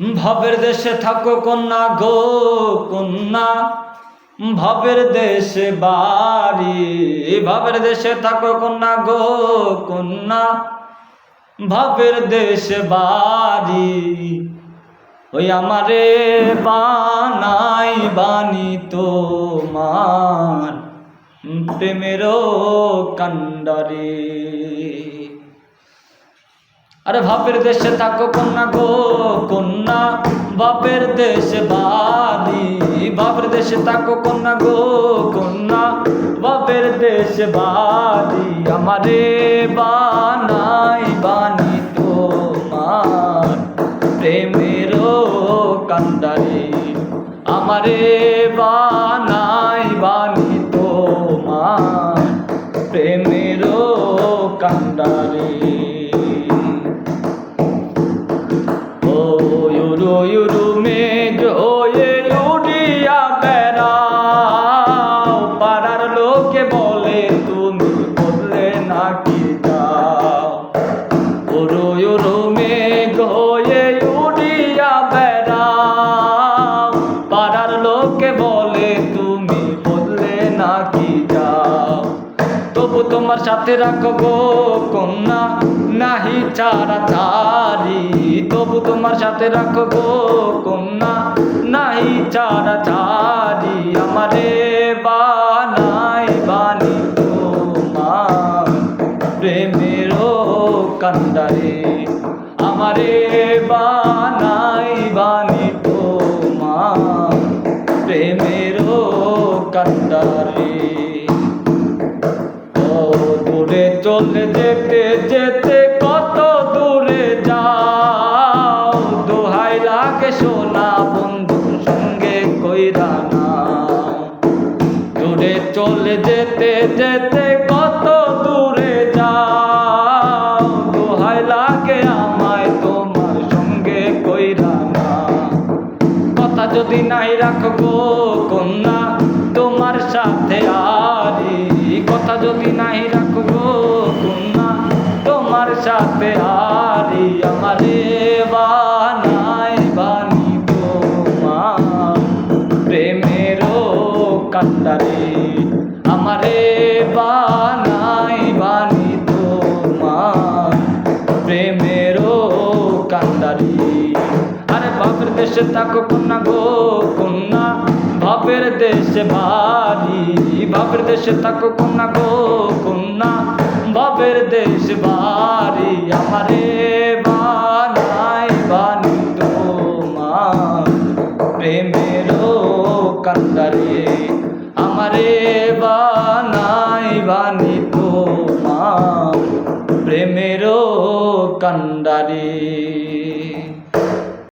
ভাবের দেশে থাকো কন্যা গো কন্যা, ভাবের দেশে বাড়ি। ভাবের দেশে থাকো কন্যা গো কন্যা, ভাবের দেশে বাড়ি। ওই আমারে বানাই বানি তোমার প্রেমেরও কান্ডারে। আরে ভাবের দেশে থাকো কন্যা গো কন্যা, বাপের দেশে বাড়ি। বাপের দেশে থাকো কন্যা গো কন্যা, বাপের দেশে বাড়ি। আমারে বানাই বানি তোমার প্রেমেরও কান্ডারে। আমারে বানাই বানি তোমার প্রেমেরও কান্ডারে। ইউরু মেঘ হয়ে উড়িয়া বেড়াও, পাড়ার লোকে বলে তুমি বদলে নাকি যাও। ইউরু মেঘ হয়ে উড়িয়া বেড়াও, পাড়ার লোকে বলে তুমি বদলে নাকি যাও। তবু তোমার সাথে রাখো গো কন্যা নাহি ছাড়া ছাড়ি। তবু তোমার সাথে রাখো গো কন্যা নাহি ছাড়া ছাড়ি। আমারে বানাই বানি তোমার প্রেমেরও কান্ডারে। আমারে বানাই বানি তোমার প্রেমেরও কান্ডারে। দূরে চলে যেতে যেতে কত দূরে যাও, দোহাই লাগে সোনা বন্ধুর সঙ্গে কইরা নাও। দূরে চলে যেতে যেতে কত দূরে যাও, দোহাই লাগে আমায় তোমার সঙ্গে কইরা নাও। কথা যদি নাই রাখো গো কন্যা তোমার সাথে আরি। কথা যদি নাই রাখো গো কন্যা তোমার সাথে আরি। আমারে বানাই বানি তোমার প্রেমেরও কান্ডারে। আমারে বানাই বানি তোমার প্রেমেরও কান্ডারে। আরে বাপের দেশে থাকো কন্যা গো কন্যা, বাপের দেশে বাড়ি। বাপের দেশে থাকো কন্যা গো কন্যা, বাপের দেশ বাড়ি। আমারে বানাই বানি তোমার প্রেমেরও কান্ডারে। আমারে বানাই বানি তোমার প্রেমেরও কান্ডারে।